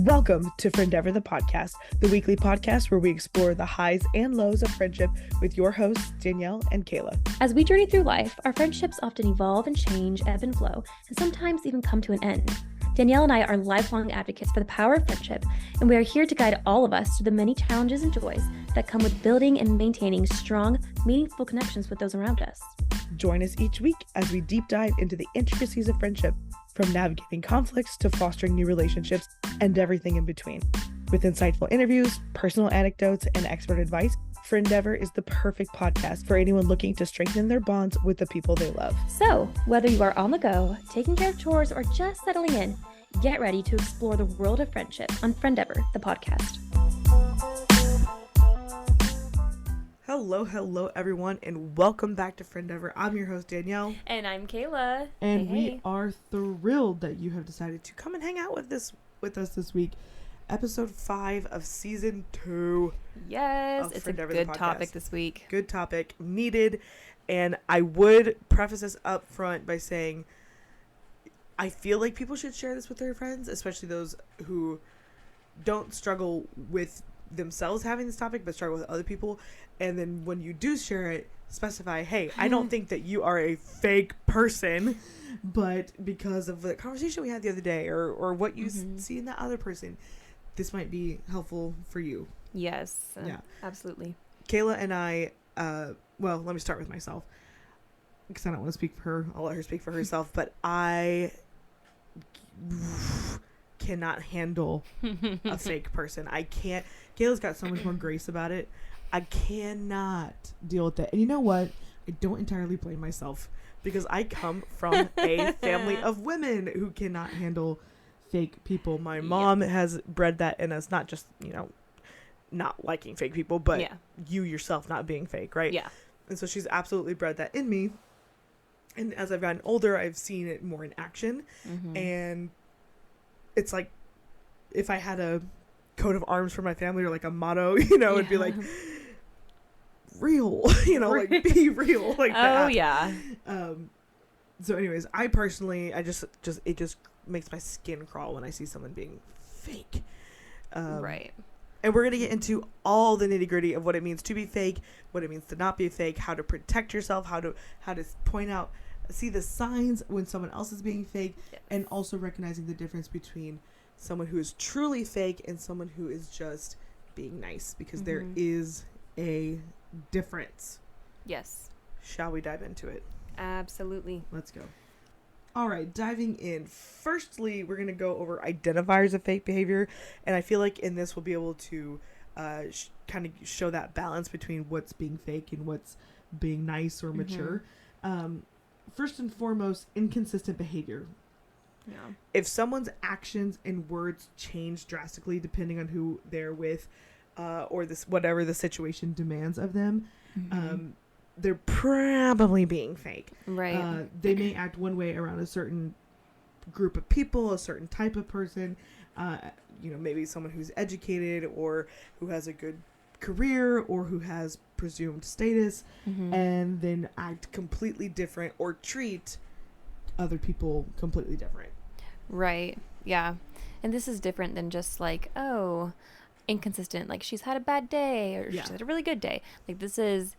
Welcome to Friendeavor, the podcast, the weekly podcast where we explore the highs and lows of friendship with your hosts, Danielle and Kayla. As we journey through life, our friendships often evolve and change, ebb and flow, and sometimes even come to an end. Danielle and I are lifelong advocates for the power of friendship, and we are here to guide all of us through the many challenges and joys that come with building and maintaining strong, meaningful connections with those around us. Join us each week as we deep dive into the intricacies of friendship, from navigating conflicts to fostering new relationships and everything in between. With insightful interviews, personal anecdotes, and expert advice, Friendeavor is the perfect podcast for anyone looking to strengthen their bonds with the people they love. So, whether you are on the go, taking care of chores, or just settling in, get ready to explore the world of friendship on Friendeavor, the podcast. Hello, everyone, and welcome back to Friendeavor. I'm your host, Danielle. And I'm Kayla. And we are thrilled that you have decided to come and hang out with us this week. Episode 5 of Season 2. Yes, it's a good topic this week. Good topic, needed. And I would preface this up front by saying I feel like people should share this with their friends, especially those who don't struggle with themselves having this topic but struggle with other people. And then when you do share it, specify, hey, I don't think that you are a fake person, but because of the conversation we had the other day or what you see in that other person, this might be helpful for you. Yes. Yeah, absolutely. Kayla and I, well, let me start with myself because I don't want to speak for her. I'll let her speak for herself, but I cannot handle a fake person. I can't. Kayla's got so much more grace about it. I cannot deal with that. And you know what? I don't entirely blame myself because I come from a family of women who cannot handle fake people. My mom has bred that in us, not just, not liking fake people, but you yourself not being fake, right? Yeah. And so she's absolutely bred that in me. And as I've gotten older, I've seen it more in action. And it's like if I had a coat of arms for my family or like a motto, it'd be like real, like be real like that. Oh yeah. So anyways, I personally, it just makes my skin crawl when I see someone being fake. Right. And we're going to get into all the nitty gritty of what it means to be fake, what it means to not be fake, how to protect yourself, how to point out, see the signs when someone else is being fake, and also recognizing the difference between someone who is truly fake and someone who is just being nice, because there is a difference. Yes. Shall we dive into it? Absolutely. Let's go. All right, diving in. Firstly, we're going to go over identifiers of fake behavior, and I feel like in this we'll be able to kind of show that balance between what's being fake and what's being nice or mature. First and foremost, inconsistent behavior. Yeah. If someone's actions and words change drastically depending on who they're with, or this whatever the situation demands of them, they're probably being fake. Right. They may act one way around a certain group of people, a certain type of person, maybe someone who's educated or who has a good career or who has presumed status, and then act completely different or treat other people completely different. Right. Yeah. And this is different than just like, oh, inconsistent, like she's had a bad day or she's had a really good day. Like this is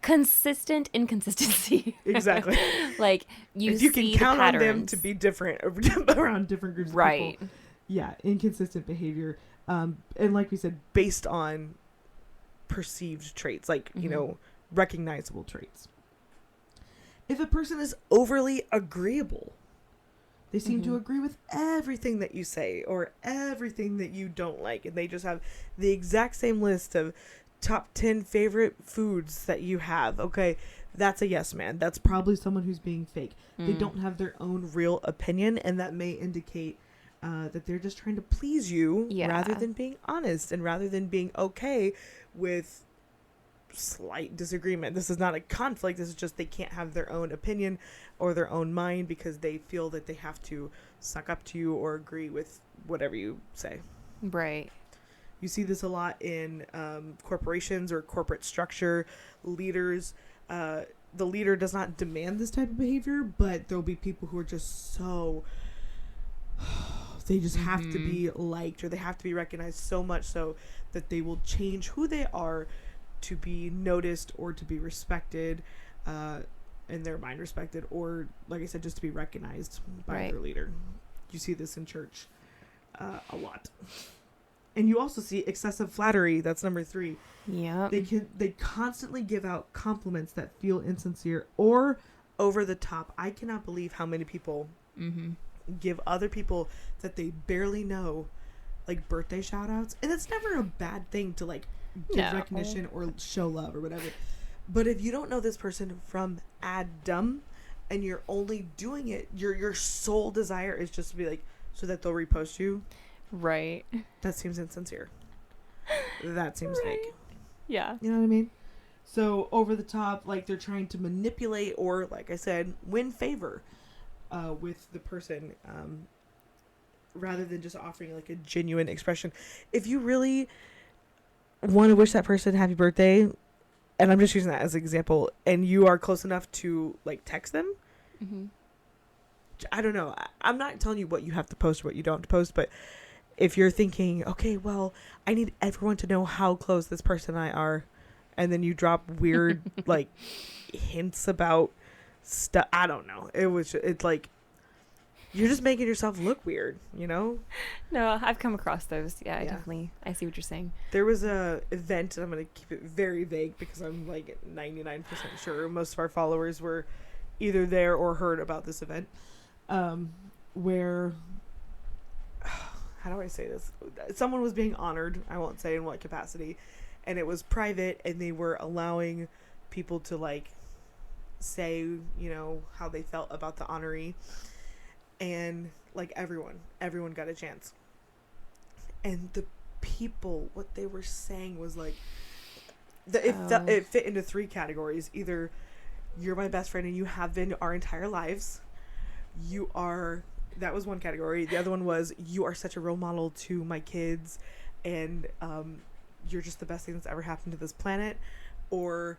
consistent inconsistency. Exactly. Like if you can count on them to be different around different groups of people. Yeah, inconsistent behavior. And like we said, based on perceived traits, like, recognizable traits. If a person is overly agreeable, they seem to agree with everything that you say or everything that you don't like, and they just have the exact same list of top 10 favorite foods that you have. Okay, that's a yes man. That's probably someone who's being fake. They don't have their own real opinion, and that may indicate that they're just trying to please you rather than being honest and rather than being okay with slight disagreement. This is not a conflict. This is just they can't have their own opinion or their own mind because they feel that they have to suck up to you or agree with whatever you say. Right. You see this a lot in corporations or corporate structure. Leaders, the leader does not demand this type of behavior, but there'll be people who are just so They just have to be liked, or they have to be recognized so much so that they will change who they are to be noticed or to be respected, in their mind respected, or like I said, just to be recognized by their leader. You see this in church a lot. And you also see excessive flattery. That's number 3. Yeah. They constantly give out compliments that feel insincere or over the top. I cannot believe how many people give other people that they barely know like birthday shout outs. And it's never a bad thing to like give recognition or show love or whatever. But if you don't know this person from Adam and you're only doing it, your sole desire is just to be like, so that they'll repost you. Right. That seems insincere. That seems fake. Yeah. You know what I mean? So over the top, like they're trying to manipulate or, like I said, win favor with the person, rather than just offering like a genuine expression. If you really want to wish that person happy birthday, and I'm just using that as an example, and you are close enough to like text them, I don't know. I'm not telling you what you have to post or what you don't have to post, but if you're thinking, okay, well, I need everyone to know how close this person and I are, and then you drop weird like hints about stuff, I don't know. It's like you're just making yourself look weird, you know? No, I've come across those. Yeah, I see what you're saying. There was a event, and I'm going to keep it very vague because I'm like 99% sure most of our followers were either there or heard about this event, where, how do I say this? Someone was being honored. I won't say in what capacity, and it was private, and they were allowing people to like say, you know, how they felt about the honoree. And like everyone got a chance. And the people, what they were saying was like, it fit into 3 categories. Either you're my best friend and you have been our entire lives. That was one category. The other one was, you are such a role model to my kids, and you're just the best thing that's ever happened to this planet. Or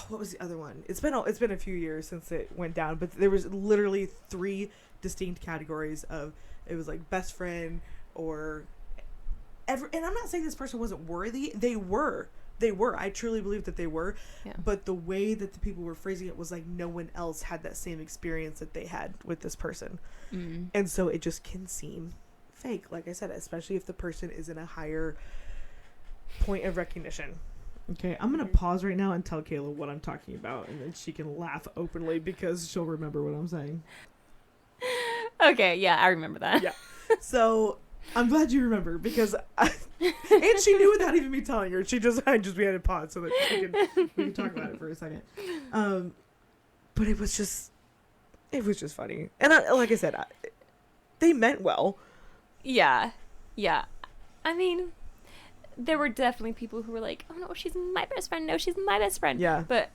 what was the other one? It's been a few years since it went down, but there was literally 3 distinct categories of, it was like best friend or and I'm not saying this person wasn't worthy. They were. I truly believe that they were. Yeah. But the way that the people were phrasing it was like no one else had that same experience that they had with this person. And so it just can seem fake, like I said, especially if the person is in a higher point of recognition. Okay, I'm going to pause right now and tell Kayla what I'm talking about, and then she can laugh openly because she'll remember what I'm saying. Okay, yeah, I remember that. Yeah. So, I'm glad you remember, because and she knew without even me telling her. We had a pause so that we can talk about it for a second. But it was just funny. And like I said, they meant well. Yeah. Yeah. I mean, there were definitely people who were like, oh no, she's my best friend. No, she's my best friend. Yeah. But,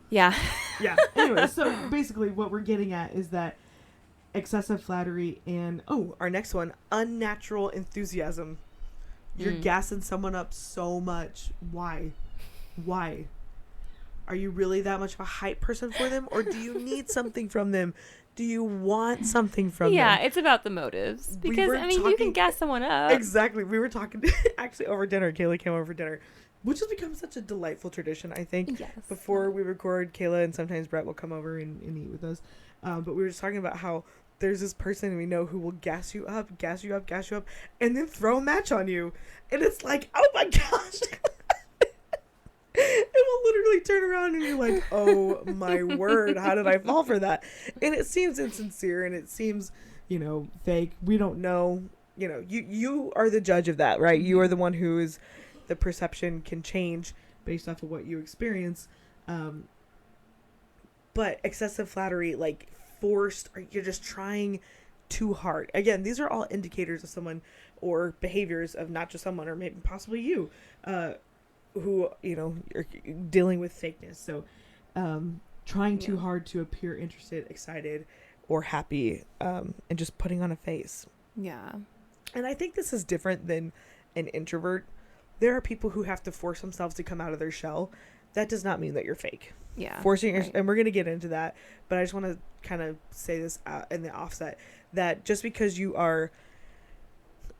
yeah. Yeah. Anyway, so basically what we're getting at is that excessive flattery and, our next one, unnatural enthusiasm. You're gassing someone up so much. Why? Are you really that much of a hype person for them? Or do you need something from them? Do you want something from them? Yeah, it's about the motives. Because, you can gas someone up. Exactly. We were talking, actually, over dinner. Kayla came over for dinner, which has become such a delightful tradition, I think. Yes. Before we record, Kayla and sometimes Brett will come over and eat with us. But we were just talking about how there's this person we know who will gas you up, and then throw a match on you. And it's like, oh my gosh. It will literally turn around and you're like, oh my word, how did I fall for that? And it seems insincere and it seems, fake. We don't know. You are the judge of that, right? You are the one who is, the perception can change based off of what you experience. But excessive flattery, like forced, or you're just trying too hard. Again, these are all indicators of someone, or behaviors of not just someone, or maybe possibly you, who, you're dealing with fakeness. So, trying too hard to appear interested, excited, or happy, and just putting on a face. Yeah. And I think this is different than an introvert. There are people who have to force themselves to come out of their shell. That does not mean that you're fake. forcing and we're going to get into that, but I just want to kind of say this in the offset that just because you are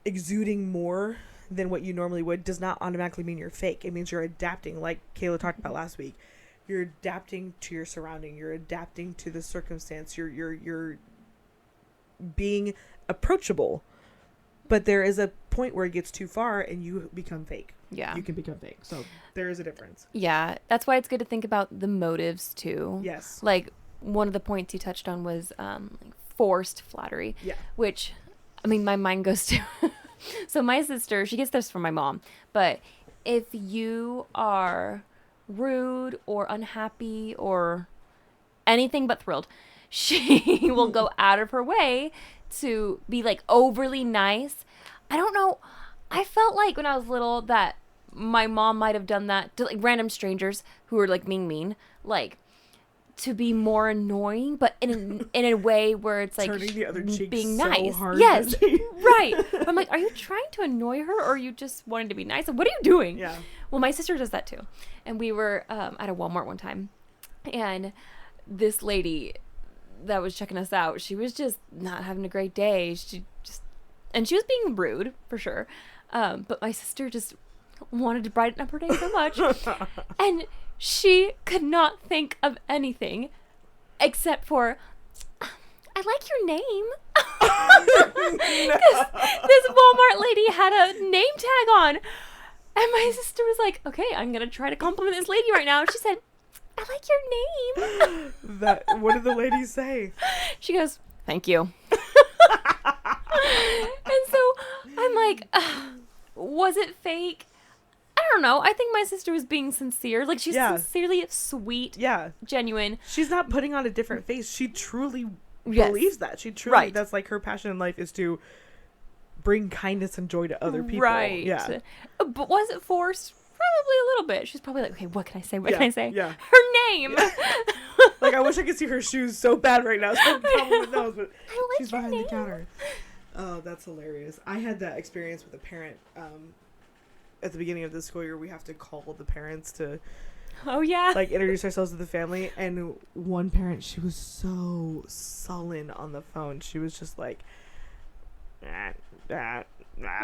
exuding more than what you normally would does not automatically mean you're fake. It means you're adapting, like Kayla talked about last week. You're adapting to your surrounding. You're adapting to the circumstance. You're being approachable. But there is a point where it gets too far and you become fake. Yeah. You can become fake. So there is a difference. Yeah. That's why it's good to think about the motives too. Yes. Like one of the points you touched on was forced flattery. Yeah. Which, I mean, my mind goes to... So my sister, she gets this from my mom. But if you are rude or unhappy or anything but thrilled, she will go out of her way to be like overly nice. I don't know. I felt like when I was little that my mom might have done that to like random strangers who were like mean, like to be more annoying, but in a way where it's like turning the other cheek being so nice. Hard yes, right. I'm like, are you trying to annoy her, or are you just wanting to be nice? What are you doing? Yeah. Well, my sister does that too, and we were at a Walmart one time, and this lady that was checking us out, she was just not having a great day. She was being rude for sure, but my sister just wanted to brighten up her day so much, and she could not think of anything except for, I like your name. Because this Walmart lady had a name tag on. And my sister was like, okay, I'm going to try to compliment this lady right now. She said, I like your name. What did the lady say? She goes, thank you. And so I'm like, was it fake? I don't know. I think my sister was being sincere. Like, she's sincerely sweet. Yeah. Genuine. She's not putting on a different face. She truly believes that. She truly, that's like her passion in life is to bring kindness and joy to other people. Right. Yeah. But was it forced? Probably a little bit. She's probably like, okay, what can I say? What can I say? Yeah. Her name. Yeah. Like, I wish I could see her shoes so bad right now. So I probably with those, but she's behind the counter. Oh, that's hilarious. I had that experience with a parent at the beginning of the school year. We have to call the parents to like introduce ourselves to the family, and one parent, she was so sullen on the phone. She was just like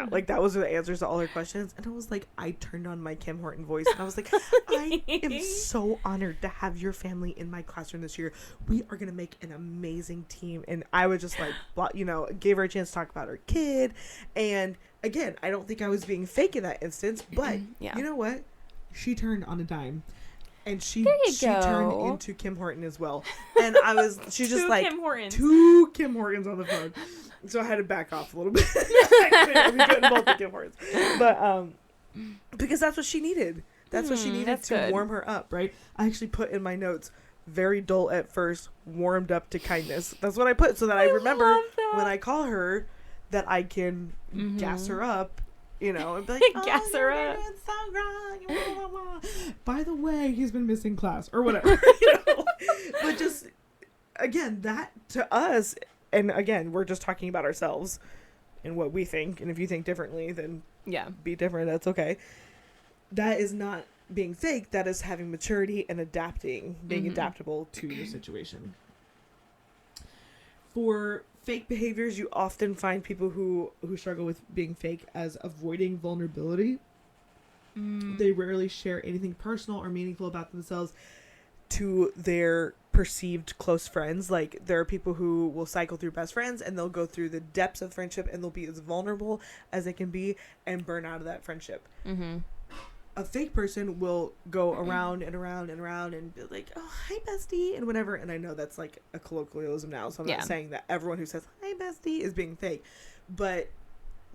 like that was the answers to all her questions, and I was like, I turned on my Kim Horton voice and I was like, I am so honored to have your family in my classroom this year. We are gonna make an amazing team. And I was just like, gave her a chance to talk about her kid. And again, I don't think I was being fake in that instance, but you know what, she turned on a dime. And she turned into Kim Horton as well. And she's just like, two Kim Hortons on the phone. So I had to back off a little bit. I was getting both the Kim Hortons. But, because that's what she needed. That's what she needed to warm her up, right? I actually put in my notes, very dull at first, warmed up to kindness. That's what I put so that I remember when I call her that I can gas her up. You know, and be like, gas her up. So wrong. By the way, he's been missing class or whatever. You know? But just, again, that to us, and again, we're just talking about ourselves and what we think. And if you think differently, then be different. That's okay. That is not being fake. That is having maturity and adapting, being adaptable to your situation. For fake behaviors, you often find people who struggle with being fake as avoiding vulnerability. They rarely share anything personal or meaningful about themselves to their perceived close friends. Like, there are people who will cycle through best friends and they'll go through the depths of friendship and they'll be as vulnerable as they can be and burn out of that friendship. A fake person will go around and around and around and be like, oh, hi, bestie, and whatever. And I know that's like a colloquialism now, so I'm not saying that everyone who says, hi, bestie, is being fake. But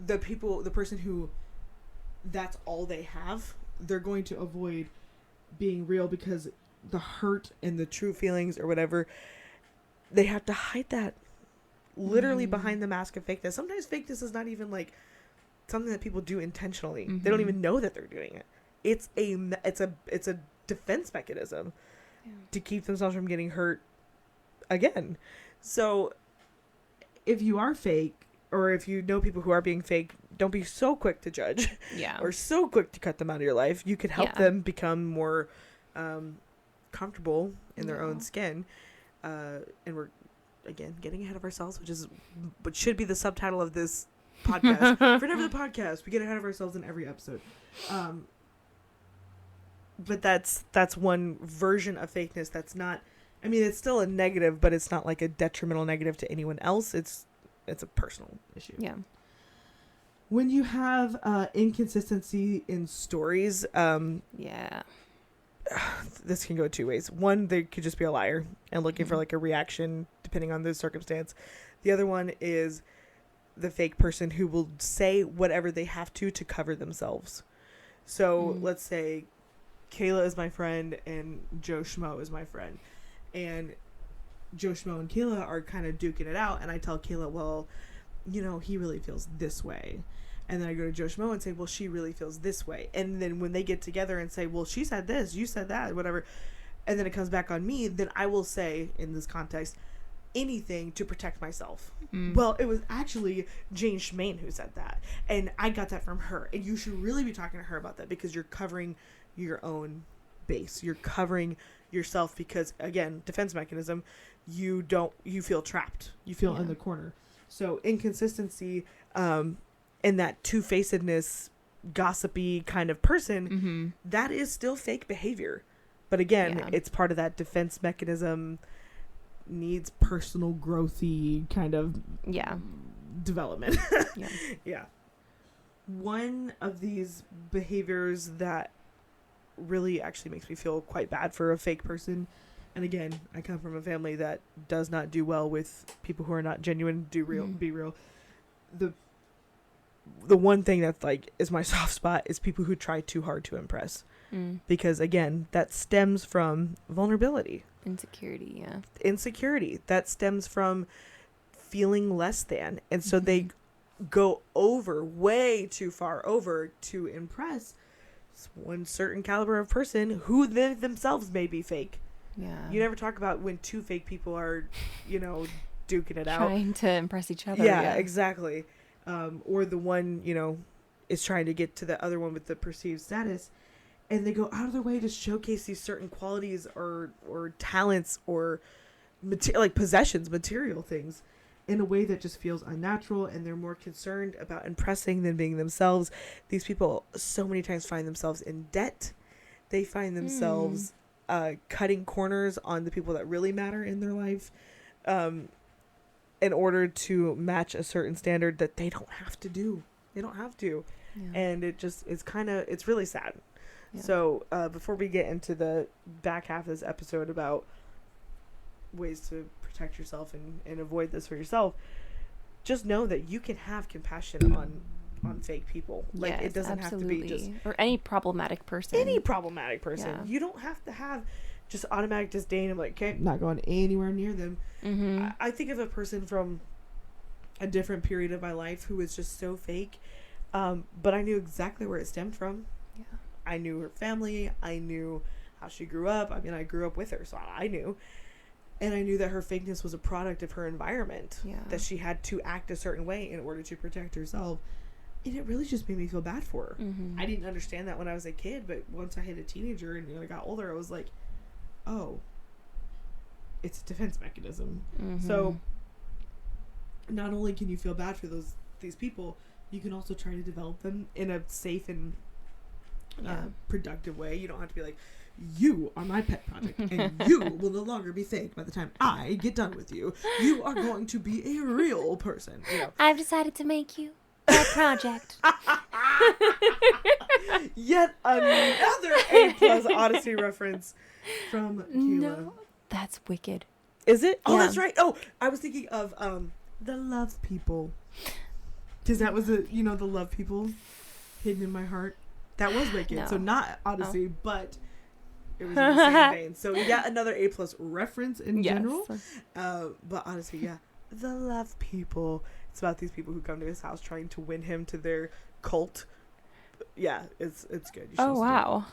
the person who that's all they have, they're going to avoid being real because the hurt and the true feelings or whatever, they have to hide that literally behind the mask of fakeness. Sometimes fakeness is not even like something that people do intentionally. They don't even know that they're doing it. It's a defense mechanism to keep themselves from getting hurt again. So if you are fake, or if you know people who are being fake, don't be so quick to judge or so quick to cut them out of your life. You could help them become more comfortable in their own skin. And we're, again, getting ahead of ourselves, which should be the subtitle of this podcast. Friendeavor the podcast. We get ahead of ourselves in every episode. But that's one version of fakeness that's not, I mean, it's still a negative, but it's not like a detrimental negative to anyone else. It's a personal issue. Yeah. When you have inconsistency in stories, this can go two ways. One, they could just be a liar and looking for like a reaction depending on the circumstance. The other one is the fake person who will say whatever they have to cover themselves. So let's say Kayla is my friend and Joe Schmo is my friend, and Joe Schmo and Kayla are kind of duking it out, and I tell Kayla, well, you know, he really feels this way. And then I go to Joe Schmo and say, well, she really feels this way. And then when they get together and say, well, she said this, you said that, whatever, and then it comes back on me, then I will say, in this context, anything to protect myself. Well, it was actually Jane Schmaine who said that, and I got that from her, and you should really be talking to her about that, because you're covering your own base. You're covering yourself because, again, defense mechanism, you feel trapped. You feel in the corner. So inconsistency, and that two-facedness, gossipy kind of person, that is still fake behavior. But again, it's part of that defense mechanism, needs personal growthy kind of development. One of these behaviors that really actually makes me feel quite bad for a fake person, and again, I come from a family that does not do well with people who are not genuine, be real. The one thing that's like is my soft spot is people who try too hard to impress, because again, that stems from vulnerability, insecurity that stems from feeling less than, and so they go way too far over to impress one certain caliber of person who themselves may be fake. You never talk about when two fake people are, you know, duking it out, trying to impress each other. Exactly. Or the one, you know, is trying to get to the other one with the perceived status, and they go out of their way to showcase these certain qualities or talents or like possessions, material things, in a way that just feels unnatural, and they're more concerned about impressing than being themselves. These people so many times find themselves in debt. They find themselves cutting corners on the people that really matter in their life, in order to match a certain standard that they don't have to do. They don't have to. And it just is it's really sad. So before we get into the back half of this episode about ways to protect yourself and avoid this for yourself, just know that you can have compassion on fake people. Like, it doesn't have to be just, or any problematic person. You don't have to have just automatic disdain of like, okay, not going anywhere near them. I think of a person from a different period of my life who was just so fake, but I knew exactly where it stemmed from. I knew her family. I knew how she grew up. I mean, I grew up with her, so I knew. And I knew that her fakeness was a product of her environment, that she had to act a certain way in order to protect herself. And it really just made me feel bad for her. I didn't understand that when I was a kid, but once I hit a teenager and I got older, I was like, oh, it's a defense mechanism. So not only can you feel bad for these people, you can also try to develop them in a safe and productive way. You don't have to be like, you are my pet project, and you will no longer be fake by the time I get done with you. You are going to be a real person. You know. I've decided to make you my project. Yet another A+ Odyssey reference from Kayla. No, that's wicked. Is it? Oh, that's right. Oh, I was thinking of the Love People, because that was the Love People, Hidden in My Heart. That was wicked. No. So not Odyssey, but it was in the same vein. So yet another A+ reference in general. But honestly, the Love People. It's about these people who come to his house trying to win him to their cult. Yeah, it's good. You wow.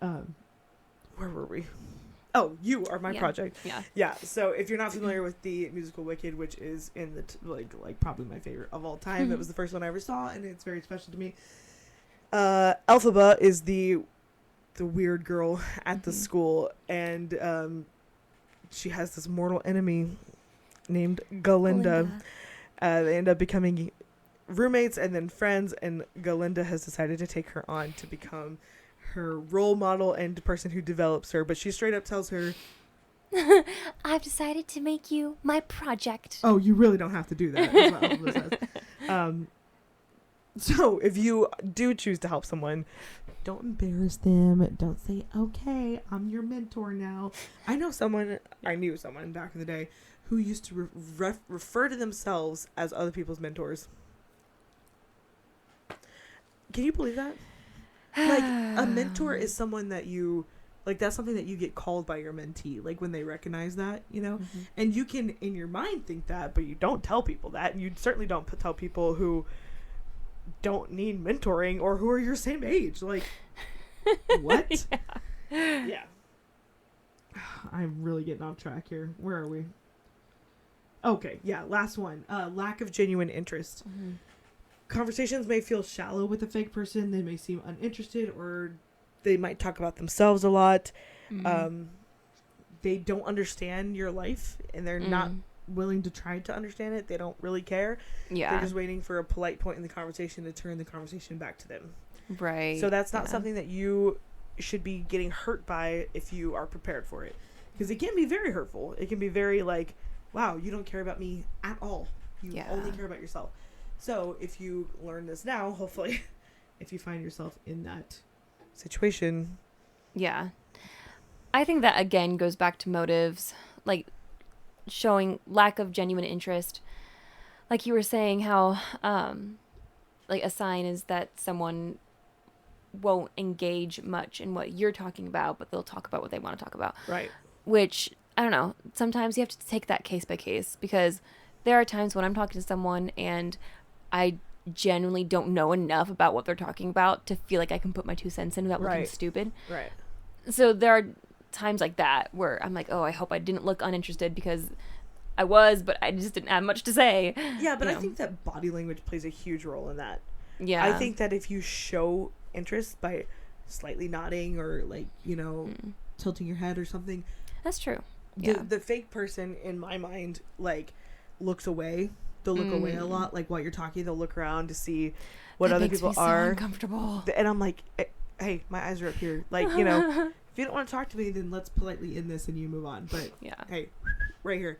Where were we? Oh, You Are My Project. Yeah. So if you're not familiar with the musical Wicked, which is in the like probably my favorite of all time, it was the first one I ever saw, and it's very special to me. Elphaba is the the weird girl at the school, and she has this mortal enemy named Galinda. They end up becoming roommates and then friends, and Galinda has decided to take her on to become her role model and the person who develops her. But she straight up tells her, I've decided to make you my project. oh, you really don't have to do that, is what Elvis says. So if you do choose to help someone, don't embarrass them. Don't say, okay, I'm your mentor now. I knew someone back in the day who used to refer to themselves as other people's mentors. Can you believe that? Like, a mentor is someone that you, like, that's something that you get called by your mentee, like, when they recognize that, you know? Mm-hmm. And you can, in your mind, think that, but you don't tell people that. And you certainly don't tell people who don't need mentoring or who are your same age. Like, what? Yeah. I'm really getting off track here. Where are we? Okay, yeah, last one. Lack of genuine interest. Mm-hmm. Conversations may feel shallow with a fake person. They may seem uninterested, or they might talk about themselves a lot. Mm-hmm. They don't understand your life, and they're not willing to try to understand it. They don't really care. Yeah. They're just waiting for a polite point in the conversation to turn the conversation back to them. Right. So that's not something that you should be getting hurt by if you are prepared for it. Because it can be very hurtful. It can be very like, wow, you don't care about me at all. You only care about yourself. So if you learn this now, hopefully, if you find yourself in that situation. Yeah. I think that, again, goes back to motives, like showing lack of genuine interest. Like you were saying, how like a sign is that someone won't engage much in what you're talking about, but they'll talk about what they want to talk about. Right. Which, I don't know, sometimes you have to take that case by case, because there are times when I'm talking to someone and I genuinely don't know enough about what they're talking about to feel like I can put my 2 cents in without looking stupid. Right. So there are times like that where I'm like, oh, I hope I didn't look uninterested, because I was, but I just didn't have much to say. Yeah, but I think that body language plays a huge role in that. Yeah. I think that if you show interest by slightly nodding or, like, you know, tilting your head or something. That's true. The fake person, in my mind, like, looks away. They'll look away a lot. Like, while you're talking, they'll look around to see what other people are. So uncomfortable. And I'm like, hey, my eyes are up here. Like, you know, if you don't want to talk to me, then let's politely end this and you move on. But hey, right here.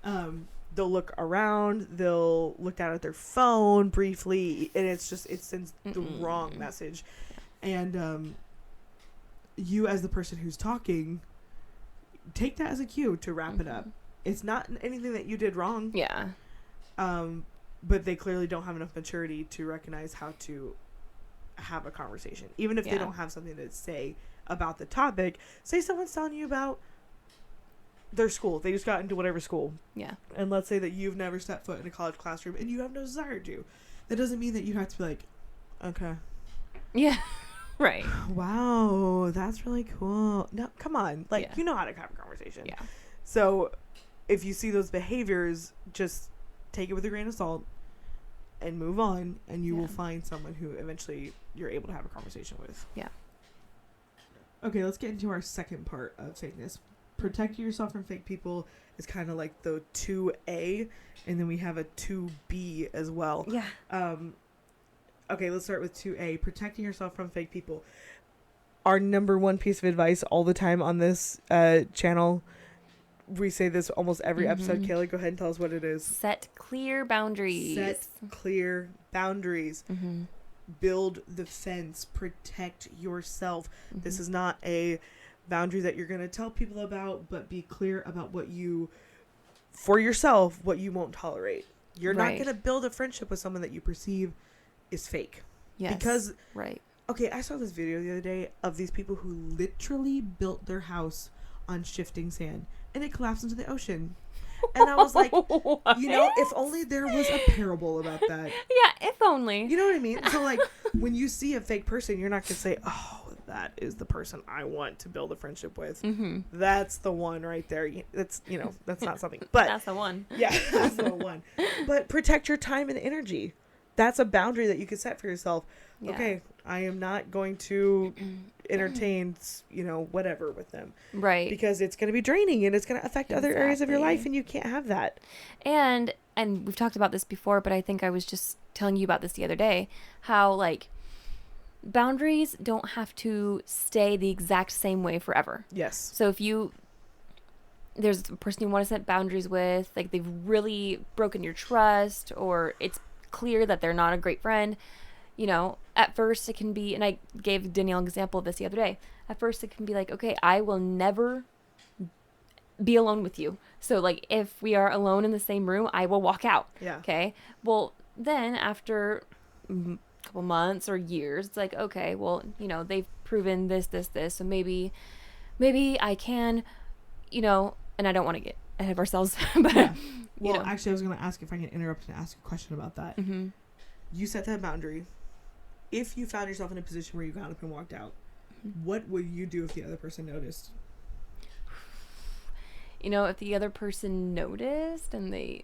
Mm-hmm. They'll look around. They'll look down at their phone briefly, and it sends the wrong message. And you, as the person who's talking, take that as a cue to wrap it up. It's not anything that you did wrong. Yeah. But they clearly don't have enough maturity to recognize how to have a conversation. Even if they don't have something to say about the topic. Say someone's telling you about their school. They just got into whatever school. Yeah. And let's say that you've never stepped foot in a college classroom and you have no desire to. That doesn't mean that you have to be like, okay. Yeah. Right. Wow, that's really cool. No, come on. Like, you know how to have a conversation. Yeah. So if you see those behaviors, just take it with a grain of salt and move on, and you will find someone who eventually you're able to have a conversation with. Yeah. Okay, let's get into our second part of fakeness. Protecting yourself from fake people is kind of like the 2A, and then we have a 2B as well. Yeah. Okay, let's start with 2A. Protecting yourself from fake people. Our number one piece of advice all the time on this channel. We say this almost every episode. Kayla, go ahead and tell us what it is. Set clear boundaries. Set clear boundaries. Build the fence. Protect yourself. This is not a boundary that you're going to tell people about, but be clear about what you, for yourself, what you won't tolerate. You're not going to build a friendship with someone that you perceive is fake. Yes. Because, okay, I saw this video the other day of these people who literally built their house on shifting sand, and it collapsed into the ocean. And I was like, you know, if only there was a parable about that. Yeah, if only. You know what I mean? So, like, when you see a fake person, you're not going to say, oh, that is the person I want to build a friendship with. That's the one right there. That's, you know, that's not something. But that's the one. Yeah, that's the one. But protect your time and energy. that's a boundary that you could set for yourself. Yeah. Okay, I am not going to entertain, whatever with them. Right. Because it's going to be draining and it's going to affect other areas of your life, and you can't have that. And we've talked about this before, but I think I was just telling you about this the other day, how like boundaries don't have to stay the exact same way forever. Yes. So if there's a person you want to set boundaries with, like they've really broken your trust, or it's clear that they're not a great friend, at first it can be, and I gave Danielle an example of this the other day. At first it can be like, okay, I will never be alone with you. So like if we are alone in the same room, I will walk out. Yeah. Okay. Well, then after a couple months or years, it's like, okay, well, they've proven this. So maybe I can, and I don't want to get ahead of ourselves, but yeah. Well, actually I was going to ask if I can interrupt and ask a question about that. Mm-hmm. You set that boundary. If you found yourself in a position where you got up and walked out, what would you do if the other person noticed? If the other person noticed and they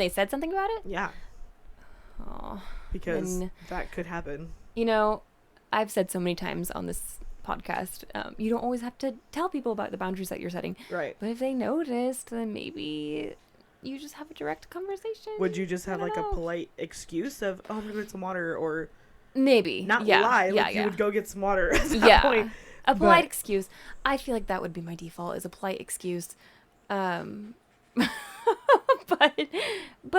said something about it? Yeah. Oh, because that could happen. I've said so many times on this podcast, you don't always have to tell people about the boundaries that you're setting. Right. But if they noticed, then maybe you just have a direct conversation. Would you just have like a polite excuse of, oh, I'm going to get some water, or maybe not lie, you would go get some water at that point. A polite excuse. I feel like that would be my default, is a polite excuse. But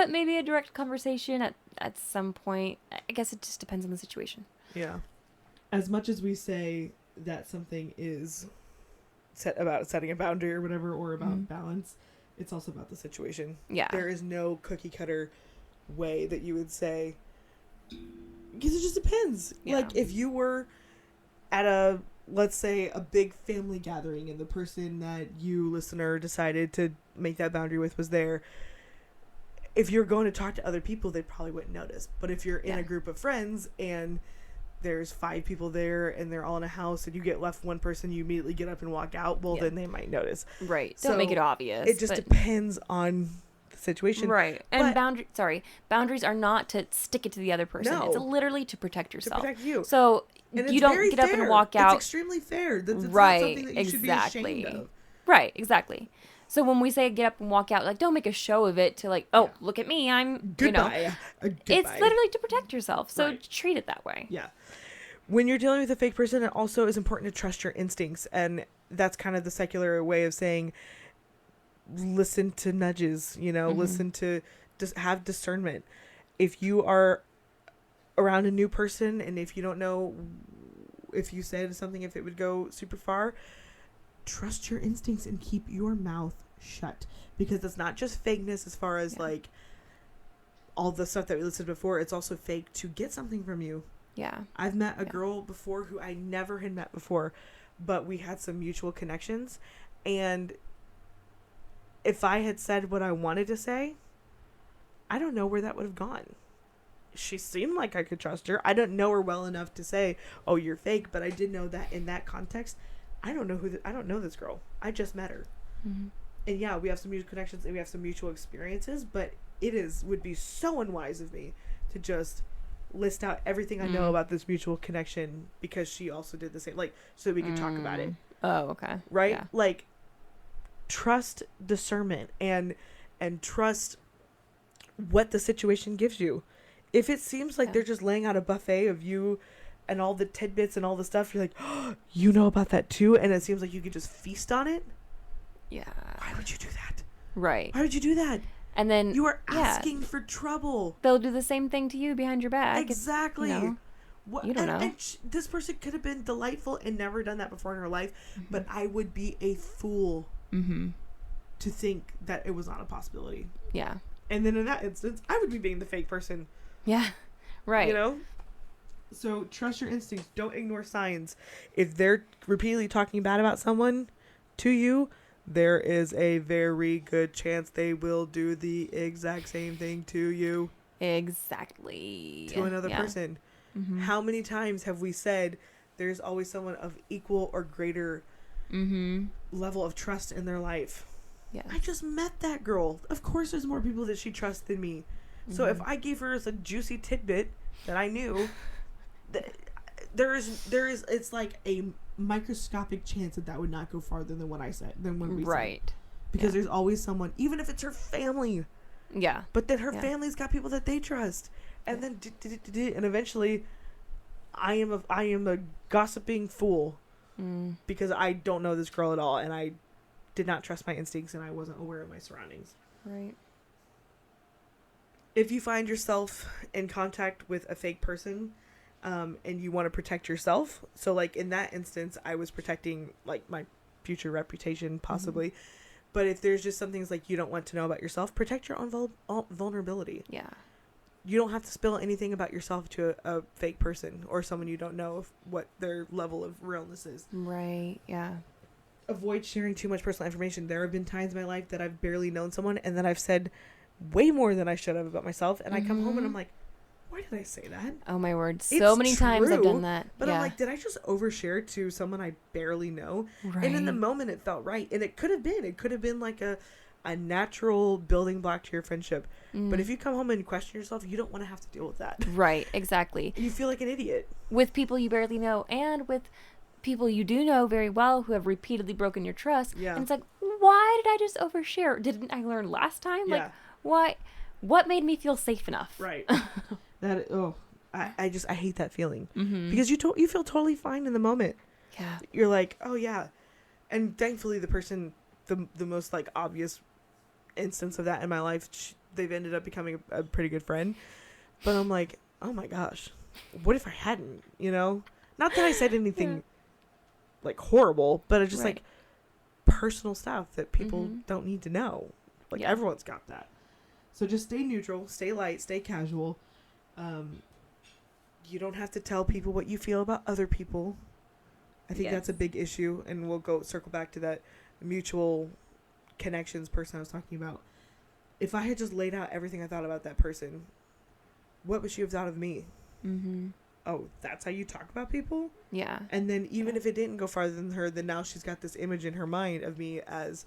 maybe a direct conversation at some point. I guess it just depends on the situation. Yeah. As much as we say that something is about setting a boundary or whatever, or about balance, it's also about the situation. Yeah. There is no cookie cutter way that you would say, because it just depends. Yeah. Like if you were at let's say a big family gathering, and the person that you, listener, decided to make that boundary with was there, if you're going to talk to other people, they probably wouldn't notice. But if you're in a group of friends and there's 5 people there and they're all in a house and you get left one person, you immediately get up and walk out, well, then they might notice. Right. Don't make it obvious. It just depends on the situation. Right. And boundaries are not to stick it to the other person. No. It's literally to protect yourself. To protect you. So you don't get up and walk out. It's extremely fair. That's not something that you should be ashamed of. Right. Exactly. So when we say get up and walk out, like, don't make a show of it to like, look at me, I'm, Goodbye. It's literally to protect yourself. So treat it that way. Yeah. When you're dealing with a fake person, it also is important to trust your instincts. And that's kind of the secular way of saying, listen to nudges, listen to, just have discernment. If you are around a new person and if you don't know if you said something, if it would go super far, trust your instincts and keep your mouth shut, because it's not just fakeness as far as like all the stuff that we listed before. It's also fake to get something from you. Yeah. I've met a girl before who I never had met before, but we had some mutual connections, and if I had said what I wanted to say, I don't know where that would have gone. She seemed like I could trust her. I don't know her well enough to say, oh, you're fake, but I did know that in that context, I don't know this girl. I just met her. Mm-hmm. And yeah, we have some mutual connections and we have some mutual experiences, but would be so unwise of me to just list out everything I know about this mutual connection, because she also did the same, like, so that we could talk about it. Oh, okay. Right? Yeah. Like, trust discernment and trust what the situation gives you. If it seems like they're just laying out a buffet of you and all the tidbits and all the stuff, you're like, oh, you know about that too, and it seems like you could just feast on it. Yeah. Why would you do that? Right. Why would you do that? And then you are asking for trouble. They'll do the same thing to you behind your back. Exactly. What, you don't know. And this person could have been delightful and never done that before in her life, but I would be a fool to think that it was not a possibility. Yeah. And then in that instance, I would be being the fake person. Yeah. Right. So trust your instincts. Don't ignore signs. If they're repeatedly talking bad about someone to you, there is a very good chance they will do the exact same thing to you. Exactly. To another person. Mm-hmm. How many times have we said there's always someone of equal or greater level of trust in their life? Yeah. I just met that girl. Of course there's more people that she trusts than me. So if I gave her a juicy tidbit that I knew, there is it's like a microscopic chance that would not go farther than what I said, than when we said. Because there's always someone, even if it's her family. Yeah. But then her family's got people that they trust. And then and eventually I am a gossiping fool because I don't know this girl at all, and I did not trust my instincts, and I wasn't aware of my surroundings. Right. If you find yourself in contact with a fake person, and you want to protect yourself, so like in that instance, I was protecting like my future reputation, possibly. But if there's just some things like you don't want to know about yourself, protect your own vulnerability. Yeah. You don't have to spill anything about yourself to a fake person or someone you don't know what their level of realness is. Right. Yeah. Avoid sharing too much personal information. There have been times in my life that I've barely known someone and that I've said way more than I should have about myself. And I come home and I'm like, why did I say that? Oh, my word. So many times I've done that. But I'm like, did I just overshare to someone I barely know? Right. And in the moment it felt right. And it could have been like a natural building block to your friendship. But if you come home and question yourself, you don't want to have to deal with that. Right, exactly. You feel like an idiot. With people you barely know and with people you do know very well who have repeatedly broken your trust. Yeah. And it's like, why did I just overshare? Didn't I learn last time? Yeah. Like, why? What made me feel safe enough? Right. I hate that feeling. Because you feel totally fine in the moment. Yeah. You're like, oh yeah. And thankfully the person, the most like obvious instance of that in my life, they've ended up becoming a pretty good friend. But I'm like, oh my gosh, what if I hadn't, not that I said anything like horrible, but it's just like personal stuff that people don't need to know. Like everyone's got that. So just stay neutral, stay light, stay casual. You don't have to tell people what you feel about other people. I think that's a big issue, and we'll circle back to that mutual connections person I was talking about. If I had just laid out everything I thought about that person, what would she have thought of me? Oh, that's how you talk about people? Yeah. And then even if it didn't go farther than her, then now she's got this image in her mind of me as,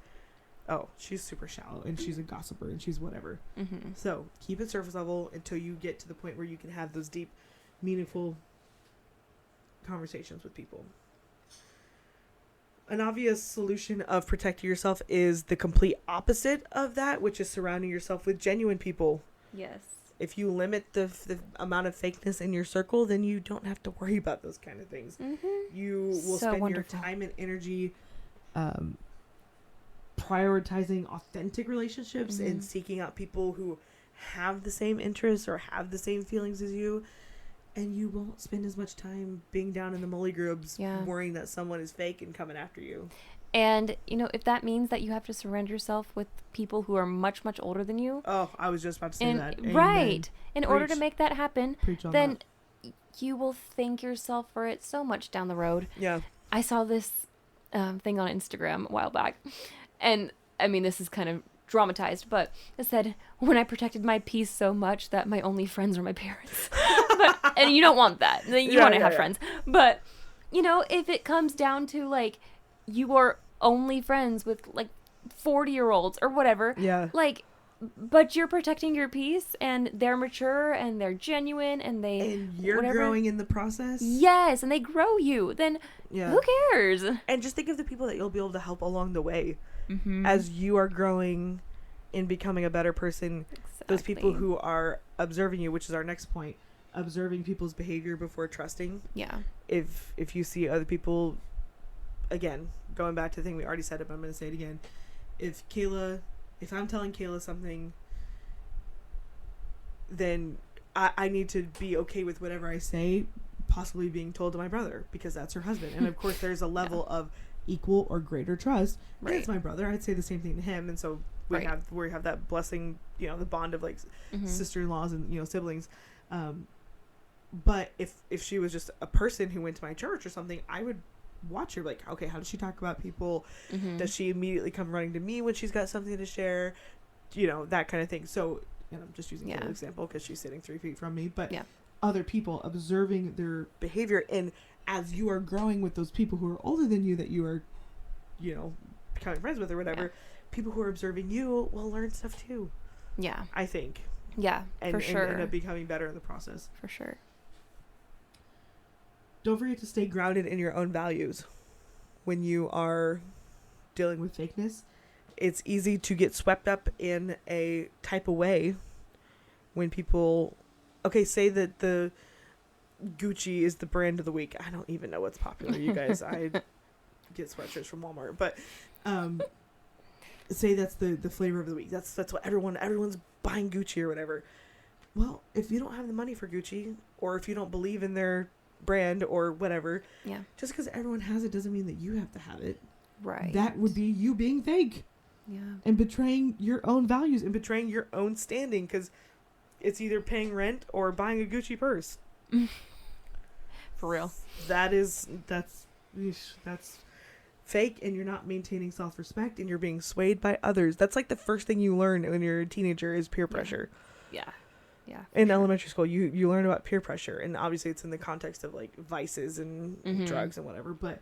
oh, she's super shallow and she's a gossiper and she's whatever. So keep it surface level until you get to the point where you can have those deep, meaningful conversations with people. An obvious solution of protecting yourself is the complete opposite of that, which is surrounding yourself with genuine people. Yes. If you limit the amount of fakeness in your circle, then you don't have to worry about those kind of things. You will spend your time and energy prioritizing authentic relationships and seeking out people who have the same interests or have the same feelings as you. And you won't spend as much time being down in the molly grubs worrying that someone is fake and coming after you. And, if that means that you have to surround yourself with people who are much, much older than you. Oh, I was just about to say that. Right. In order to make that happen, then you will thank yourself for it so much down the road. Yeah. I saw this thing on Instagram a while back. And, I mean, this is kind of dramatized, but it said, when I protected my peace so much that my only friends were my parents. And you don't want that. You want to have friends. But, if it comes down to, like, you are only friends with, like, 40-year-olds or whatever. Yeah. Like, but you're protecting your peace, and they're mature, and they're genuine, and you're growing in the process. Yes, and they grow you. Then who cares? And just think of the people that you'll be able to help along the way. As you are growing in becoming a better person. Exactly. Those people who are observing you, which is our next point, observing people's behavior before trusting. Yeah. If you see other people, again, going back to the thing we already said it, but I'm going to say it again. If I'm telling Kayla something, then I need to be okay with whatever I say possibly being told to my brother, because that's her husband. And of course there's a level of equal or greater trust. Right. It's my brother. I'd say the same thing to him. And so we have that blessing, the bond of like sister-in-laws and, siblings. But if she was just a person who went to my church or something, I would watch her like, okay, how does she talk about people? Does she immediately come running to me when she's got something to share? That kind of thing. So, and I'm just using an example because she's sitting 3 feet from me, but other people, observing their behavior, and as you are growing with those people who are older than you that you are, becoming friends with or whatever, people who are observing you will learn stuff too. Yeah. I think. Yeah, for sure. And end up becoming better in the process. For sure. Don't forget to stay grounded in your own values when you are dealing with fakeness. It's easy to get swept up in a type of way when people, say that the Gucci is the brand of the week. I don't even know what's popular, you guys. I get sweatshirts from Walmart, but say that's the flavor of the week. That's what everyone's buying Gucci or whatever. Well, if you don't have the money for Gucci, or if you don't believe in their brand or whatever, just because everyone has it doesn't mean that you have to have it. Right. That would be you being fake. Yeah. And betraying your own values and betraying your own standing, because it's either paying rent or buying a Gucci purse. For real. That's fake, and you're not maintaining self-respect, and you're being swayed by others. That's like the first thing you learn when you're a teenager is peer pressure. Yeah. In elementary school, you learn about peer pressure, and obviously it's in the context of like vices and drugs and whatever, but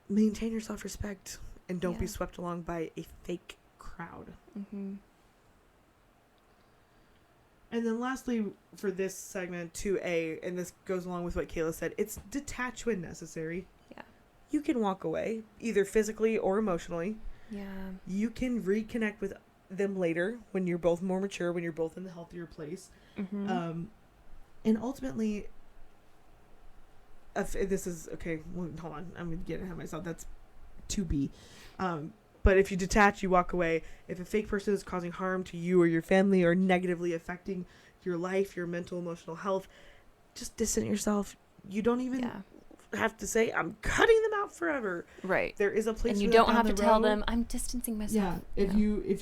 maintain your self-respect and don't be swept along by a fake crowd. Mm-hmm. And then lastly, for this segment, 2A, and this goes along with what Kayla said, it's detach when necessary. Yeah. You can walk away, either physically or emotionally. Yeah. You can reconnect with them later when you're both more mature, when you're both in the healthier place. Mm-hmm. And ultimately, this is, hold on, I'm going to get ahead of myself. That's 2B. But if you detach, you walk away. If a fake person is causing harm to you or your family or negatively affecting your life, your mental, emotional health, just distance yourself. You don't even have to say, I'm cutting them out forever. Right. There is a place and you don't have to tell them, I'm distancing myself. Yeah. If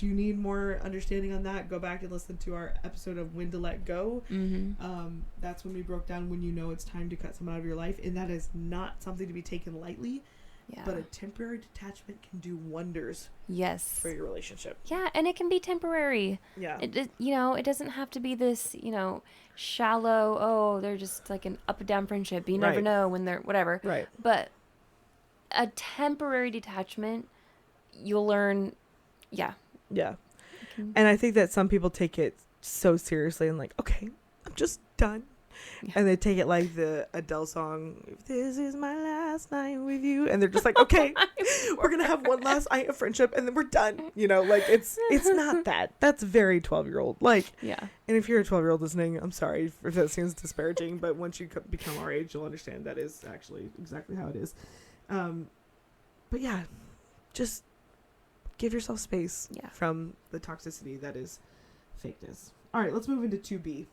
you need more understanding on that, go back and listen to our episode of When to Let Go. Mm-hmm. That's when we broke down when you know it's time to cut someone out of your life. And that is not something to be taken lightly. Yeah. But a temporary detachment can do wonders. Yes. For your relationship. Yeah, and it can be temporary. Yeah. It doesn't have to be this, shallow, they're just like an up and down friendship. You never know when they're whatever. Right. But a temporary detachment, you'll learn, Yeah. And I think that some people take it so seriously and like, okay, I'm just done. Yeah. And they take it like the Adele song, "If this is my last night with you," and they're just like, okay, we're gonna have one last night of friendship and then we're done. Like it's not that. That's very 12-year-old. Like, yeah. And if you're a 12-year-old listening, I'm sorry if that seems disparaging, but once you become our age, you'll understand that is actually exactly how it is. But yeah, just give yourself space from the toxicity that is fakeness. All right, let's move into 2B.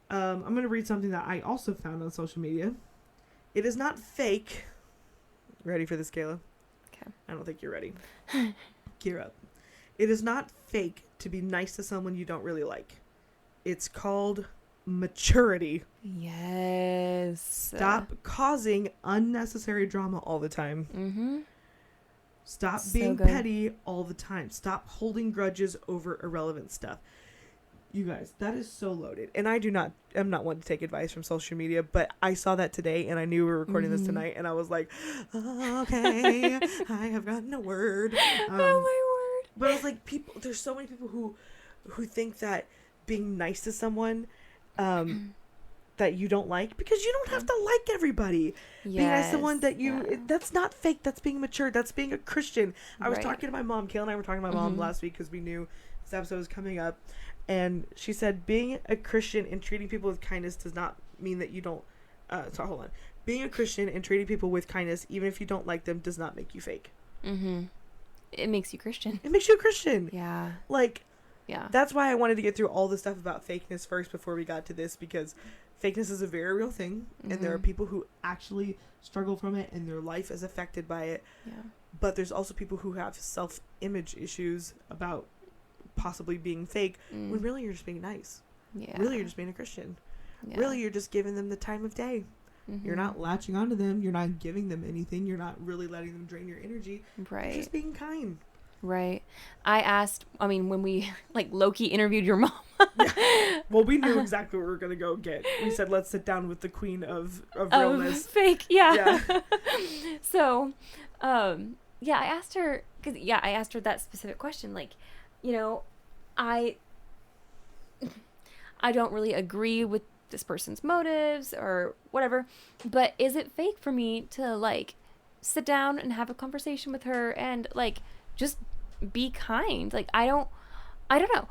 I'm going to read something that I also found on social media. It is not fake. Ready for this, Kayla? Okay. I don't think you're ready. Gear up. It is not fake to be nice to someone you don't really like. It's called maturity. Yes. Stop causing unnecessary drama all the time. Mm-hmm. Stop being petty all the time. Stop holding grudges over irrelevant stuff. You guys, that is so loaded. And I'm not one to take advice from social media, but I saw that today and I knew we were recording this tonight and I was like, okay, I have gotten a word. Oh my word. But I was like, there's so many people who think that being nice to someone that you don't like, because you don't have to like everybody. Yes. Being nice to someone that that's not fake. That's being mature. That's being a Christian. I was talking to my mom. Kayla and I were talking to my mom last week because we knew this episode was coming up. And she said, being a Christian and treating people with kindness does not mean that you don't, hold on. Being a Christian and treating people with kindness, even if you don't like them, does not make you fake. Mm-hmm. It makes you Christian. It makes you a Christian. Yeah. Yeah. That's why I wanted to get through all the stuff about fakeness first before we got to this, because fakeness is a very real thing. And there are people who actually struggle from it and their life is affected by it. Yeah. But there's also people who have self-image issues about possibly being fake when really you're just being nice. Yeah. Really you're just being a Christian. Yeah. Really you're just giving them the time of day. You're not latching onto them. You're not giving them anything. You're not really letting them drain your energy. Right. You're just being kind. Right. When we Loki interviewed your mom. Yeah. Well, we knew exactly what we were going to go get. We said, let's sit down with the queen of realness. Fake. Yeah. So, I asked her, I asked her that specific question. I don't really agree with this person's motives or whatever, but is it fake for me to like sit down and have a conversation with her and like just be kind? Like I don't know.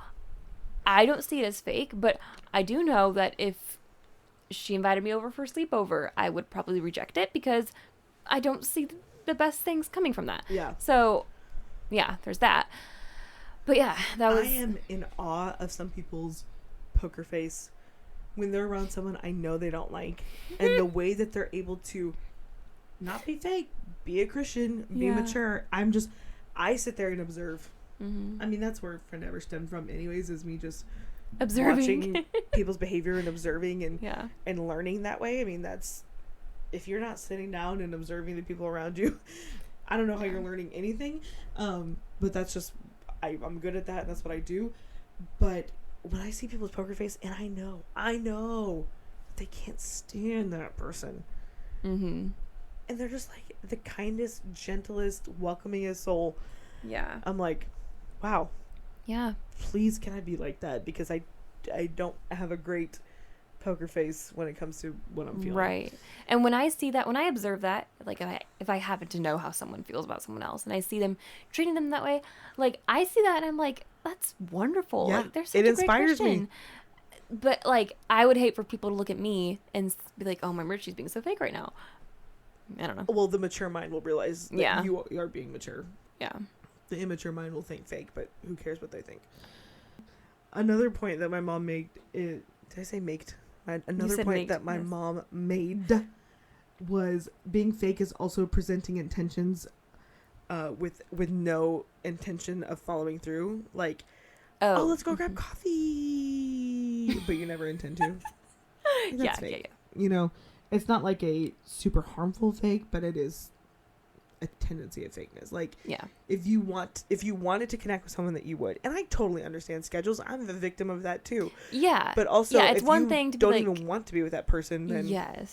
I don't see it as fake, but I do know that if she invited me over for a sleepover, I would probably reject it because I don't see the best things coming from that. Yeah. So, yeah, there's that. But yeah, that was... I am in awe of some people's poker face when they're around someone I know they don't like. And the way that they're able to not be fake, be a Christian, be mature. I sit there and observe. I mean, that's where Friendeavor stemmed from anyways, is me just watching people's behavior and observing and learning that way. I mean, that's, if you're not sitting down and observing the people around you, I don't know how you're learning anything. But that's just, I'm good at that, and that's what I do. But when I see people's poker face, and I know that they can't stand that person. And they're just like the kindest, gentlest, welcomingest soul. Yeah. I'm like, wow. Yeah. Please, can I be like that? Because I don't have a great poker face when it comes to what I'm feeling. Right. And when I see that, when I observe that, like if I happen to know how someone feels about someone else and I see them treating them that way, like I see that and I'm like, that's wonderful. Yeah, like, they're such a great Christian. But like, I would hate for people to look at me and be like, oh, my merch, she's being so fake right now. I don't know. Well, the mature mind will realize that you are being mature. Yeah. The immature mind will think fake, but who cares what they think? Another point that my mom made is, did I say maked? Another point that my mom made was being fake is also presenting intentions with no intention of following through. Like, oh let's go grab coffee, but you never intend to. That's fake. You know, it's not like a super harmful fake, but it is a tendency of fakeness. Like, if you wanted to connect with someone, that you would, and I totally understand schedules. I'm the victim of that too. But also, it's one thing to don't even want to be with that person, then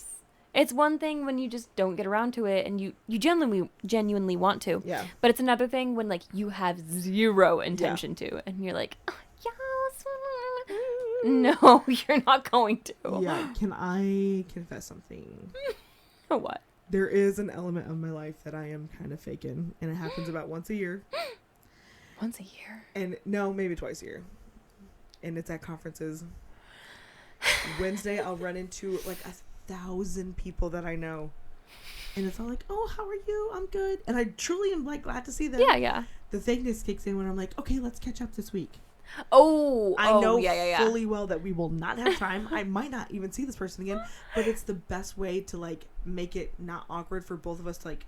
it's one thing when you just don't get around to it and you genuinely want to. But it's another thing when like you have zero intention to, and you're like, oh, yes, no, you're not going to. Can I confess something? What? There is an element of my life that I am kind of faking, and it happens about once a year. Once a year? And no, maybe twice a year. And it's at conferences. Wednesday, I'll run into like 1,000 people that I know. And it's all like, oh, how are you? I'm good. And I truly am like glad to see them. The fakeness kicks in when I'm like, okay, let's catch up this week. I know fully well that we will not have time. I might not even see this person again, but it's the best way to like make it not awkward for both of us to like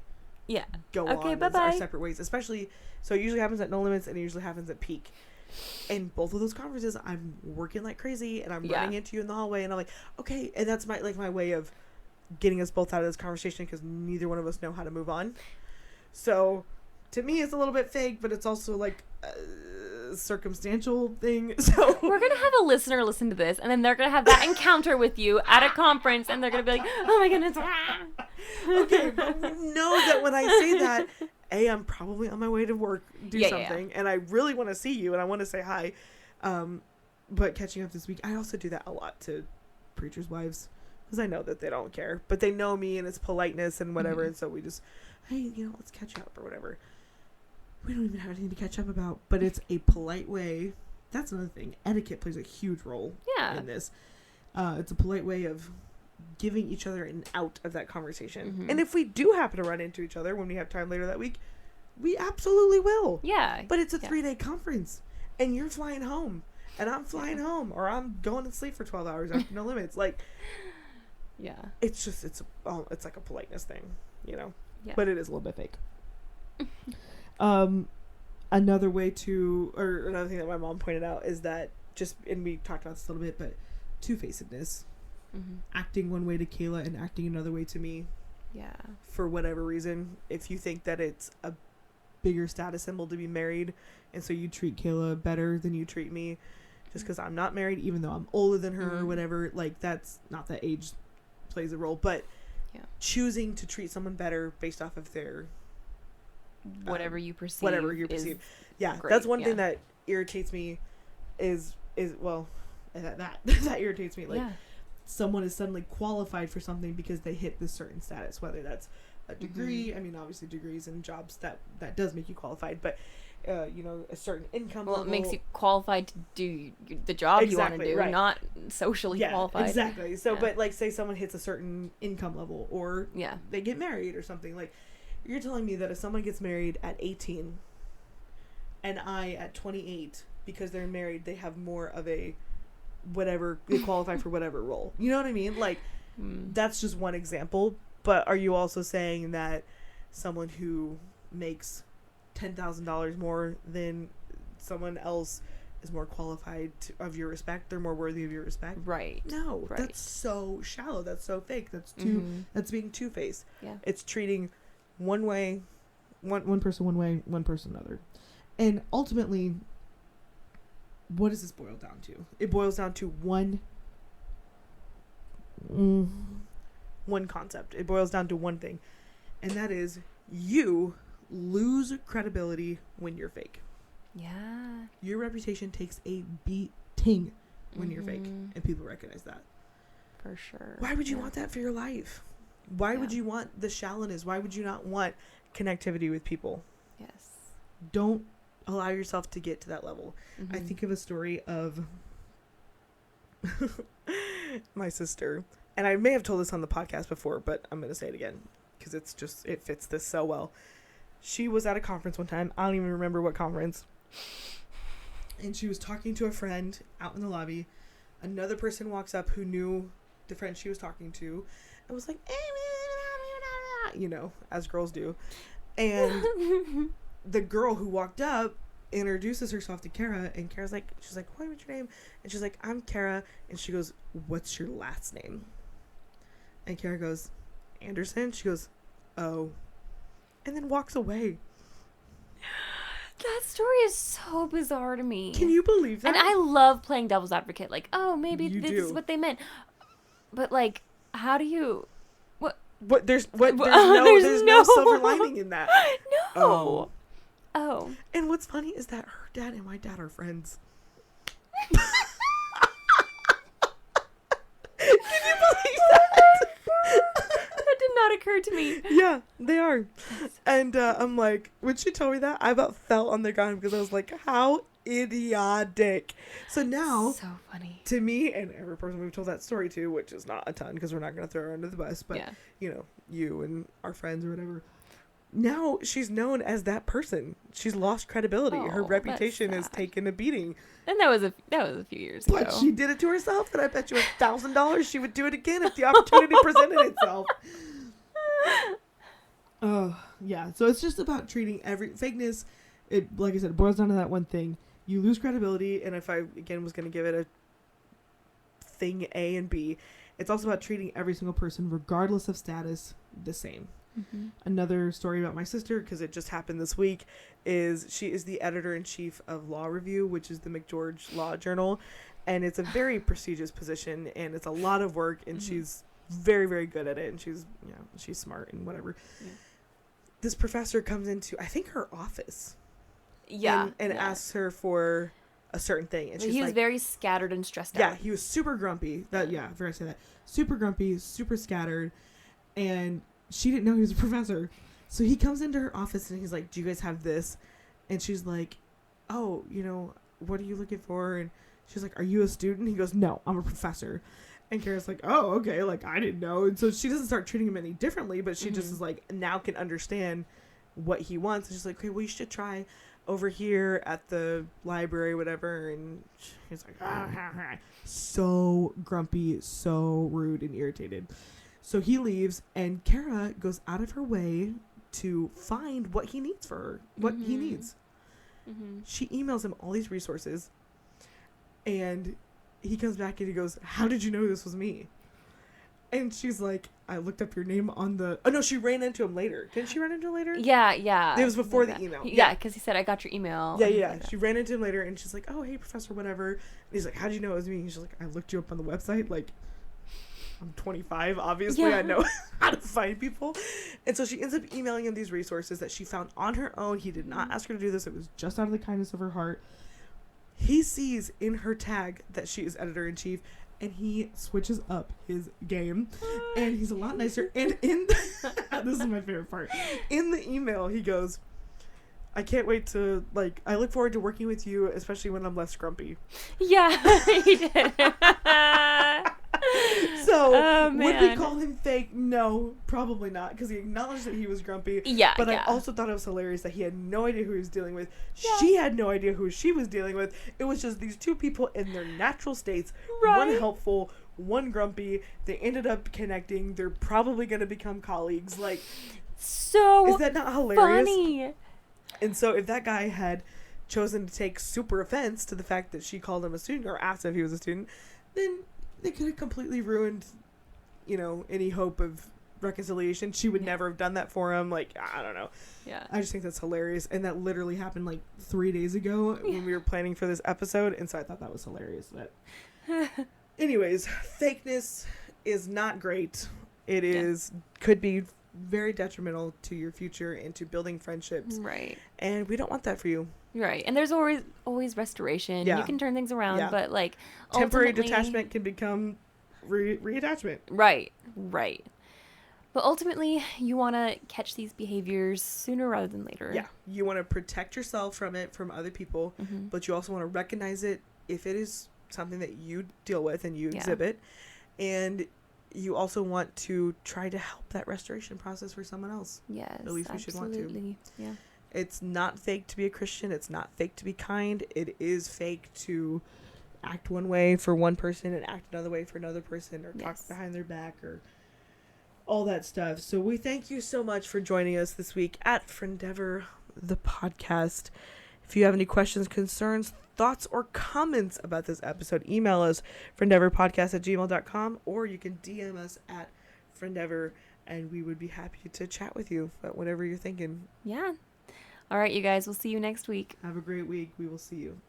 go on our separate ways. Especially, so it usually happens at No Limits, and it usually happens at Peak. And both of those conferences, I'm working like crazy, and I'm running into you in the hallway, and I'm like, okay, and that's my way of getting us both out of this conversation, because neither one of us know how to move on. So to me, it's a little bit fake, but it's also like circumstantial thing. So we're gonna have a listener listen to this, and then they're gonna have that encounter with you at a conference, and they're gonna be like, oh my goodness. Okay, know that when I say that, I'm probably on my way to work, something, and I really want to see you, and I want to say hi. But catching up this week, I also do that a lot to preachers' wives, because I know that they don't care, but they know me, and it's politeness and whatever, and so we just, hey, let's catch up or whatever. We don't even have anything to catch up about, but it's a polite way. That's another thing. Etiquette plays a huge role in this. It's a polite way of giving each other an out of that conversation. And if we do happen to run into each other when we have time later that week, we absolutely will. But it's a 3-day conference, and you're flying home, and I'm flying home, or I'm going to sleep for 12 hours after No Limits. Like, it's just, it's like a politeness thing, but it is a little bit fake. Another thing that my mom pointed out is that and we talked about this a little bit, but two-facedness, acting one way to Kayla and acting another way to me. For whatever reason, if you think that it's a bigger status symbol to be married, and so you treat Kayla better than you treat me, just because I'm not married, even though I'm older than her or whatever, like, that's not that age plays a role, but choosing to treat someone better based off of their whatever you perceive. Great. That's one thing that irritates me is well, And that irritates me. Like, someone is suddenly qualified for something because they hit this certain status, whether that's a degree. I mean, obviously degrees and jobs that does make you qualified, but you know, a certain income level. It makes you qualified to do the job you want to do, not socially qualified. Exactly. So, but like, say someone hits a certain income level, or they get married or something. Like, you're telling me that if someone gets married at 18 and I at 28, because they're married, they have more of a whatever, they qualify for whatever role. You know what I mean? Like, that's just one example. But are you also saying that someone who makes $10,000 more than someone else is more qualified of your respect? They're more worthy of your respect? Right. No, that's so shallow. That's so fake. That's that's being two-faced. Yeah. It's treating one way, one person one way, one person another. And ultimately, what does this boil down to? It boils down to one concept. It boils down to one thing, and that is you lose credibility when you're fake. Yeah. Your reputation takes a beating when you're fake, and people recognize that. For sure. Why would you want that for your life? Why would you want the shallowness? Why would you not want connectivity with people? Yes. Don't allow yourself to get to that level. I think of a story of my sister, and I may have told this on the podcast before, but I'm going to say it again because it fits this so well. She was at a conference one time. I don't even remember what conference. And she was talking to a friend out in the lobby. Another person walks up who knew the friend she was talking to and was like, you know, as girls do. And the girl who walked up introduces herself to Kara, and Kara's like, she's like, what's your name? And she's like, I'm Kara. And she goes, what's your last name? And Kara goes, Anderson. She goes, oh. And then walks away. That story is so bizarre to me. Can you believe that? And I love playing devil's advocate. Like, oh, maybe this is what they meant. But, like, how do you... There's no silver lining in that. No. Oh. And what's funny is that her dad and my dad are friends. Can you believe that? That did not occur to me. Yeah, they are. And I'm like, when she told me that, I about fell on the ground because I was like, how idiotic. So now, so funny to me and every person we've told that story to, which is not a ton because we're not going to throw her under the bus, but you know, you and our friends or whatever. Now she's known as that person. She's lost credibility. Her reputation has taken a beating. And that was a few years ago. But she did it to herself, and I bet you $1,000 she would do it again if the opportunity presented itself. Oh, yeah. So it's just about treating every fakeness. It, like I said, boils down to that one thing. You lose credibility, and if I, again, was going to give it a thing A and B, it's also about treating every single person, regardless of status, the same. Another story about my sister, because it just happened this week, is she is the editor-in-chief of Law Review, which is the McGeorge Law Journal, and it's a very prestigious position, and it's a lot of work, and she's very, very good at it, and she's, you know, she's smart and whatever. This professor comes into, I think, her office, and asks her for a certain thing, and she's he was very scattered and stressed out. Yeah, he was super grumpy. Very I say that, super grumpy, super scattered, and she didn't know he was a professor. So he comes into her office and he's like, do you guys have this? And she's like, oh, you know, what are you looking for? And she's like, are you a student? He goes, no, I'm a professor. And Kara's like, oh, okay, like, I didn't know. And so she doesn't start treating him any differently, but she just is like, now can understand what he wants. And she's like, okay, well, you should try over here at the library, whatever. And he's like, so grumpy, so rude and irritated. So he leaves, and Kara goes out of her way to find what he needs for her, what he needs. She emails him all these resources, and he comes back and he goes, how did you know this was me? And she's like, I looked up your name on the... Oh, no, she ran into him later. Didn't she run into him later? Yeah. It was before the email. Yeah, because he said, I got your email. Yeah. She ran into him later, and she's like, oh, hey, professor, whatever. And he's like, how did you know it was me? And she's like, I looked you up on the website, like... I'm 25, obviously. I know how to find people. And so she ends up emailing him these resources that she found on her own. He did not ask her to do this. It was just out of the kindness of her heart. He sees in her tag that she is editor-in-chief, and he switches up his game, and he's a lot nicer. And this is my favorite part. In the email, he goes, I can't wait to, like, I look forward to working with you, especially when I'm less grumpy. Yeah, he did. So, would we call him fake? No, probably not, because he acknowledged that he was grumpy. Yeah, But I also thought it was hilarious that he had no idea who he was dealing with. Yeah. She had no idea who she was dealing with. It was just these two people in their natural states. Right. One helpful, one grumpy. They ended up connecting. They're probably going to become colleagues. Like, so is that not hilarious? Funny. And so if that guy had chosen to take super offense to the fact that she called him a student or asked if he was a student, then they could have completely ruined, you know, any hope of reconciliation. She would never have done that for him. Like, I don't know. Yeah. I just think that's hilarious. And that literally happened like 3 days ago when we were planning for this episode. And so I thought that was hilarious. But anyways, fakeness is not great. It is, could be very detrimental to your future and to building friendships. Right. And we don't want that for you. Right. And there's always restoration. Yeah. You can turn things around, but like temporary detachment can become reattachment. Right. Right. But ultimately, you want to catch these behaviors sooner rather than later. Yeah. You want to protect yourself from it, from other people, but you also want to recognize it if it is something that you deal with and you exhibit. And you also want to try to help that restoration process for someone else. Yes, at least we should want to. Yeah. It's not fake to be a Christian. It's not fake to be kind. It is fake to act one way for one person and act another way for another person, or talk behind their back, or all that stuff. So we thank you so much for joining us this week at Friendeavor, the podcast. If you have any questions, concerns, thoughts, or comments about this episode, email us friendeavorpodcast@gmail.com, or you can DM us at Friendeavor, and we would be happy to chat with you about whatever you're thinking. Yeah. All right, you guys. We'll see you next week. Have a great week. We will see you.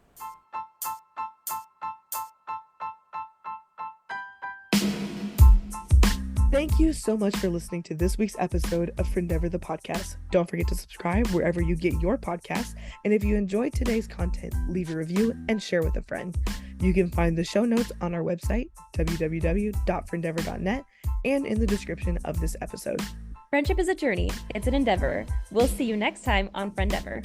Thank you so much for listening to this week's episode of Friendeavor the podcast. Don't forget to subscribe wherever you get your podcasts. And if you enjoyed today's content, leave a review and share with a friend. You can find the show notes on our website, www.friendeavor.net, and in the description of this episode. Friendship is a journey. It's an endeavor. We'll see you next time on Friendeavor.